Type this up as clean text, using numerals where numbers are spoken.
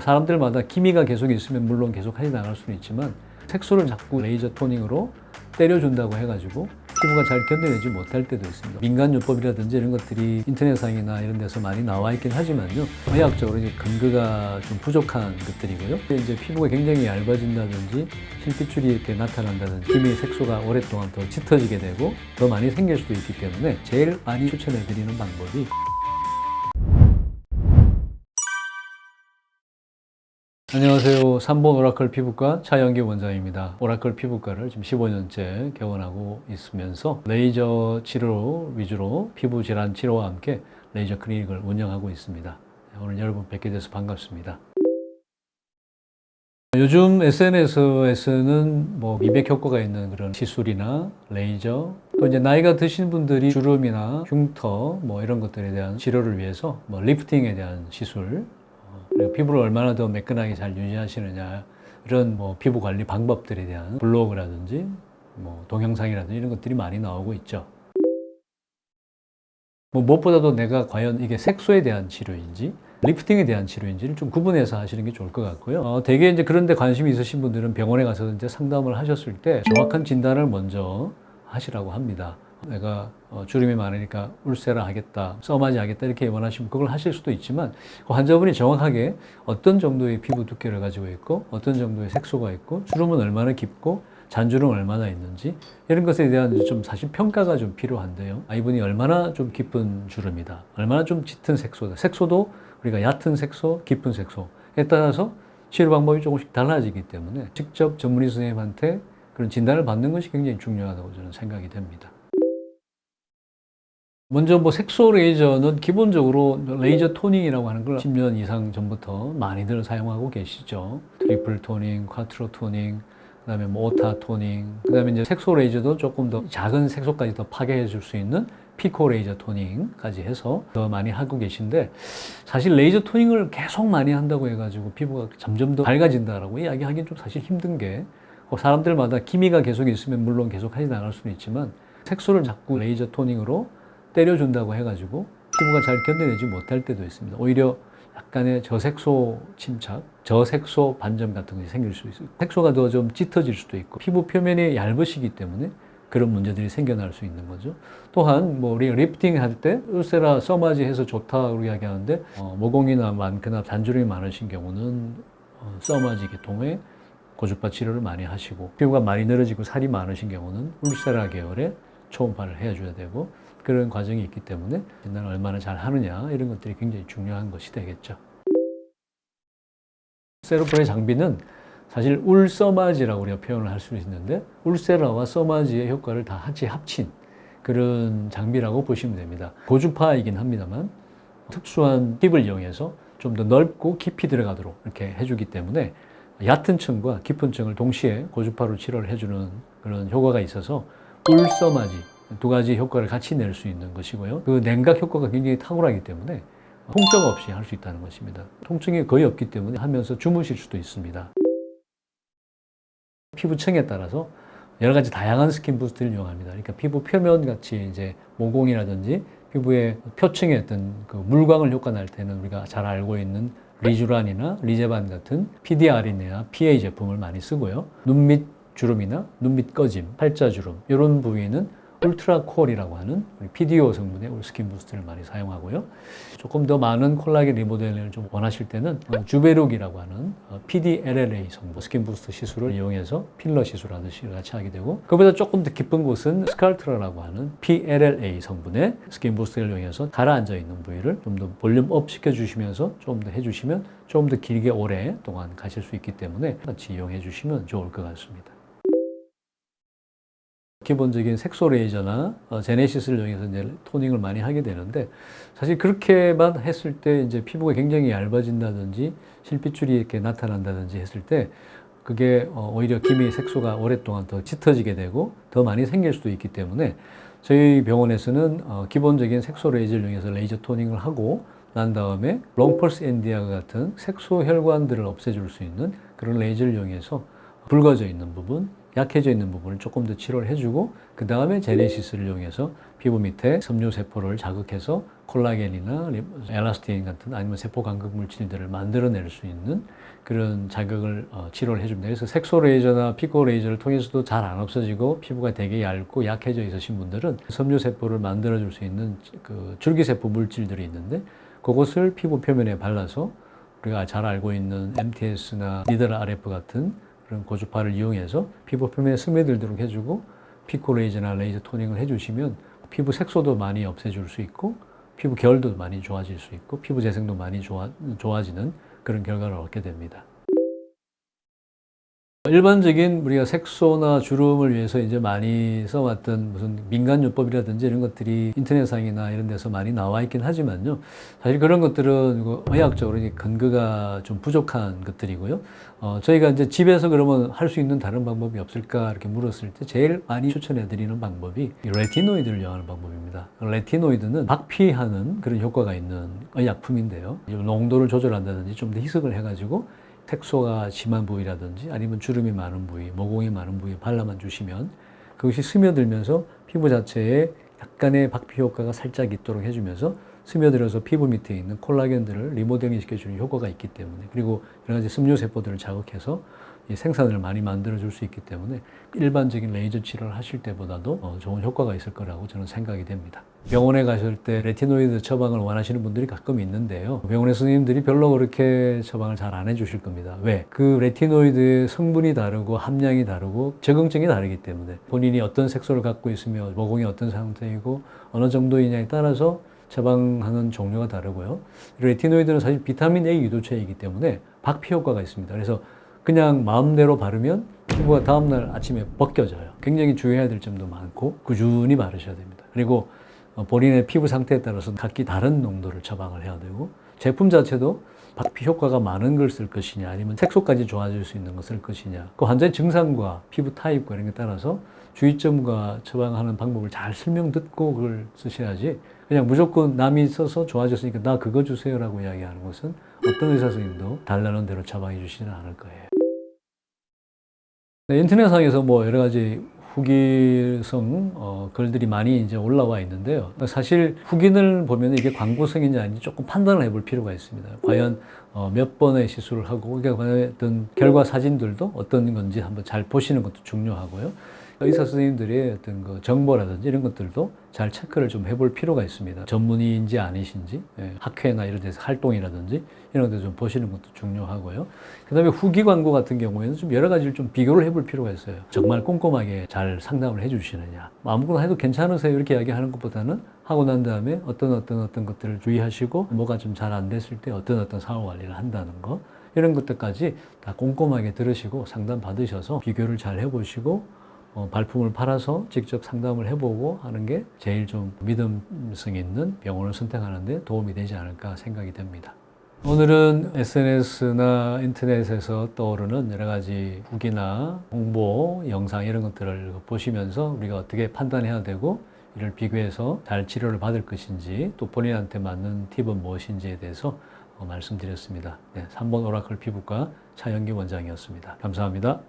사람들마다 기미가 계속 있으면 물론 계속 하지 나갈 수는 있지만 색소를 자꾸 레이저 토닝으로 때려준다고 해가지고 피부가 잘 견뎌내지 못할 때도 있습니다. 민간요법이라든지 이런 것들이 인터넷상이나 이런 데서 많이 나와 있긴 하지만요. 의학적으로 이제 근거가 좀 부족한 것들이고요. 이제 피부가 굉장히 얇아진다든지 실핏줄이 이렇게 나타난다든지 기미 색소가 오랫동안 더 짙어지게 되고 더 많이 생길 수도 있기 때문에 제일 많이 추천해 드리는 방법이 안녕하세요. 3번 오라클 피부과 차영기 원장입니다. 오라클 피부과를 지금 15년째 개원하고 있으면서 레이저 치료 위주로 피부 질환 치료와 함께 레이저 클리닉을 운영하고 있습니다. 오늘 여러분 뵙게 돼서 반갑습니다. 요즘 SNS에서는 미백 효과가 있는 그런 시술이나 레이저 또 이제 나이가 드신 분들이 주름이나 흉터 이런 것들에 대한 치료를 위해서 리프팅에 대한 시술 그리고 피부를 얼마나 더 매끈하게 잘 유지하시느냐 이런 피부 관리 방법들에 대한 블로그라든지 동영상이라든지 이런 것들이 많이 나오고 있죠. 무엇보다도 내가 과연 이게 색소에 대한 치료인지 리프팅에 대한 치료인지를 좀 구분해서 하시는 게 좋을 것 같고요. 대개 이제 그런 데 관심이 있으신 분들은 병원에 가서 이제 상담을 하셨을 때 정확한 진단을 먼저 하시라고 합니다. 내가 주름이 많으니까 울세라 하겠다, 써마지 하겠다 이렇게 원하시면 그걸 하실 수도 있지만 그 환자분이 정확하게 어떤 정도의 피부 두께를 가지고 있고 어떤 정도의 색소가 있고 주름은 얼마나 깊고 잔주름은 얼마나 있는지 이런 것에 대한 좀 사실 평가가 좀 필요한데요. 이분이 얼마나 좀 깊은 주름이다, 얼마나 좀 짙은 색소다. 색소도 우리가 얕은 색소, 깊은 색소에 따라서 치료 방법이 조금씩 달라지기 때문에 직접 전문의 선생님한테 그런 진단을 받는 것이 굉장히 중요하다고 저는 생각이 됩니다. 먼저 색소 레이저는 기본적으로 레이저 토닝이라고 하는 걸 10년 이상 전부터 많이들 사용하고 계시죠. 트리플 토닝, 쿼트로 토닝, 그다음에 오타 토닝, 그다음에 이제 색소 레이저도 조금 더 작은 색소까지 더 파괴해 줄 수 있는 피코 레이저 토닝까지 해서 더 많이 하고 계신데 사실 레이저 토닝을 계속 많이 한다고 해가지고 피부가 점점 더 밝아진다라고 이야기하기는 좀 사실 힘든 게 사람들마다 기미가 계속 있으면 물론 계속 하지 나갈 수는 있지만 색소를 자꾸 레이저 토닝으로 때려준다고 해가지고 피부가 잘 견뎌내지 못할 때도 있습니다. 오히려 약간의 저색소 침착, 저색소 반점 같은 것이 생길 수 있어요. 색소가 더 좀 짙어질 수도 있고 피부 표면이 얇으시기 때문에 그런 문제들이 생겨날 수 있는 거죠. 또한 우리 리프팅 할 때 울세라 써마지 해서 좋다고 이야기하는데 모공이나 많거나 잔주름이 많으신 경우는 써마지 계통의 고주파 치료를 많이 하시고 피부가 많이 늘어지고 살이 많으신 경우는 울세라 계열의 초음파를 해줘야 되고 그런 과정이 있기 때문에 진단을 얼마나 잘 하느냐 이런 것들이 굉장히 중요한 것이 되겠죠. 세로프의 장비는 사실 울써마지라고 우리가 표현을 할 수 있는데 울세라와 써마지의 효과를 다 같이 합친 그런 장비라고 보시면 됩니다. 고주파이긴 합니다만 특수한 팁을 이용해서 좀 더 넓고 깊이 들어가도록 이렇게 해주기 때문에 얕은 층과 깊은 층을 동시에 고주파로 치료를 해주는 그런 효과가 있어서 울써마지 두 가지 효과를 같이 낼 수 있는 것이고요. 그 냉각 효과가 굉장히 탁월하기 때문에 통증 없이 할 수 있다는 것입니다. 통증이 거의 없기 때문에 하면서 주무실 수도 있습니다. 피부층에 따라서 여러 가지 다양한 스킨 부스트를 이용합니다. 그러니까 피부 표면 같이 이제 모공이라든지 피부의 표층에 어떤 그 물광을 효과 날 때는 우리가 잘 알고 있는 리쥬란이나 리제반 같은 PDR이나 PA 제품을 많이 쓰고요. 눈밑 주름이나 눈밑 꺼짐, 팔자주름 이런 부위는 울트라콜이라고 하는 PDO 성분의 스킨 부스트를 많이 사용하고요. 조금 더 많은 콜라겐 리모델링을 좀 원하실 때는 주베룩이라고 하는 PDLLA 성분 스킨 부스트 시술을 이용해서 필러 시술하듯이 같이 하게 되고 그보다 조금 더 깊은 곳은 스칼트라라고 하는 PLLA 성분의 스킨 부스트를 이용해서 가라앉아 있는 부위를 좀 더 볼륨업 시켜주시면서 좀 더 해주시면 좀 더 길게 오랫동안 가실 수 있기 때문에 같이 이용해 주시면 좋을 것 같습니다. 기본적인 색소 레이저나 제네시스를 이용해서 이제 토닝을 많이 하게 되는데 사실 그렇게만 했을 때 이제 피부가 굉장히 얇아진다든지 실핏줄이 이렇게 나타난다든지 했을 때 그게 오히려 기미 색소가 오랫동안 더 짙어지게 되고 더 많이 생길 수도 있기 때문에 저희 병원에서는 기본적인 색소 레이저를 이용해서 레이저 토닝을 하고 난 다음에 롱펄스 엔디아 같은 색소 혈관들을 없애줄 수 있는 그런 레이저를 이용해서 붉어져 있는 부분 약해져 있는 부분을 조금 더 치료를 해주고 그 다음에 제네시스를 이용해서 피부 밑에 섬유세포를 자극해서 콜라겐이나 엘라스틴 같은 아니면 세포 간극 물질들을 만들어낼 수 있는 그런 자극을 치료를 해줍니다. 그래서 색소 레이저나 피코 레이저를 통해서도 잘 안 없어지고 피부가 되게 얇고 약해져 있으신 분들은 섬유세포를 만들어줄 수 있는 그 줄기세포 물질들이 있는데 그것을 피부 표면에 발라서 우리가 잘 알고 있는 MTS나 니들 RF 같은 그런 고주파를 이용해서 피부 표면에 스며들도록 해주고 피코 레이저나 레이저 토닝을 해주시면 피부 색소도 많이 없애줄 수 있고 피부 결도 많이 좋아질 수 있고 피부 재생도 많이 좋아지는 그런 결과를 얻게 됩니다. 일반적인 우리가 색소나 주름을 위해서 이제 많이 써왔던 무슨 민간요법이라든지 이런 것들이 인터넷상이나 이런 데서 많이 나와 있긴 하지만요. 사실 그런 것들은 의학적으로 근거가 좀 부족한 것들이고요. 저희가 이제 집에서 그러면 할 수 있는 다른 방법이 없을까 이렇게 물었을 때 제일 많이 추천해 드리는 방법이 레티노이드를 이용하는 방법입니다. 레티노이드는 박피하는 그런 효과가 있는 의약품인데요. 농도를 조절한다든지 좀 더 희석을 해가지고 색소가 심한 부위라든지 아니면 주름이 많은 부위, 모공이 많은 부위에 발라만 주시면 그것이 스며들면서 피부 자체에 약간의 박피 효과가 살짝 있도록 해주면서 스며들어서 피부 밑에 있는 콜라겐들을 리모델링 시켜주는 효과가 있기 때문에 그리고 여러 가지 섬유세포들을 자극해서 이 생산을 많이 만들어줄 수 있기 때문에 일반적인 레이저 치료를 하실 때보다도 좋은 효과가 있을 거라고 저는 생각이 됩니다. 병원에 가실 때 레티노이드 처방을 원하시는 분들이 가끔 있는데요. 병원의 선생님들이 별로 그렇게 처방을 잘 안 해주실 겁니다. 왜? 그 레티노이드의 성분이 다르고 함량이 다르고 적응증이 다르기 때문에 본인이 어떤 색소를 갖고 있으며 모공이 어떤 상태이고 어느 정도이냐에 따라서 처방하는 종류가 다르고요. 레티노이드는 사실 비타민 A 유도체이기 때문에 박피 효과가 있습니다. 그래서 그냥 마음대로 바르면 피부가 다음날 아침에 벗겨져요. 굉장히 주의해야 될 점도 많고 꾸준히 바르셔야 됩니다. 그리고 본인의 피부 상태에 따라서 각기 다른 농도를 처방을 해야 되고 제품 자체도 박피 효과가 많은 걸 쓸 것이냐 아니면 색소까지 좋아질 수 있는 걸 쓸 것이냐 그 환자의 증상과 피부 타입과 이런 게 따라서 주의점과 처방하는 방법을 잘 설명 듣고 그걸 쓰셔야지 그냥 무조건 남이 써서 좋아졌으니까 나 그거 주세요라고 이야기하는 것은 어떤 의사 선생님도 달라는 대로 처방해 주시지는 않을 거예요. 네, 인터넷상에서 뭐 여러 가지 후기성 글들이 많이 이제 올라와 있는데요. 사실 후기를 보면 이게 광고성인지 아닌지 조금 판단을 해볼 필요가 있습니다. 과연 몇 번의 시술을 하고 어떤 결과 사진들도 어떤 건지 한번 잘 보시는 것도 중요하고요. 의사 선생님들의 어떤 그 정보라든지 이런 것들도 잘 체크를 좀 해볼 필요가 있습니다. 전문의인지 아니신지, 학회나 이런 데서 활동이라든지 이런 것들 좀 보시는 것도 중요하고요. 그 다음에 후기 광고 같은 경우에는 좀 여러 가지를 좀 비교를 해볼 필요가 있어요. 정말 꼼꼼하게 잘 상담을 해주시느냐. 아무거나 해도 괜찮으세요 이렇게 이야기하는 것보다는 하고 난 다음에 어떤 것들을 주의하시고 뭐가 좀 잘 안 됐을 때 어떤 상호 관리를 한다는 거 이런 것들까지 다 꼼꼼하게 들으시고 상담 받으셔서 비교를 잘 해보시고 발품을 팔아서 직접 상담을 해보고 하는 게 제일 좀 믿음성 있는 병원을 선택하는 데 도움이 되지 않을까 생각이 됩니다. 오늘은 SNS나 인터넷에서 떠오르는 여러 가지 후기나 홍보, 영상 이런 것들을 보시면서 우리가 어떻게 판단해야 되고 이를 비교해서 잘 치료를 받을 것인지 또 본인한테 맞는 팁은 무엇인지에 대해서 말씀드렸습니다. 네, 3번 오라클 피부과 차영기 원장이었습니다. 감사합니다.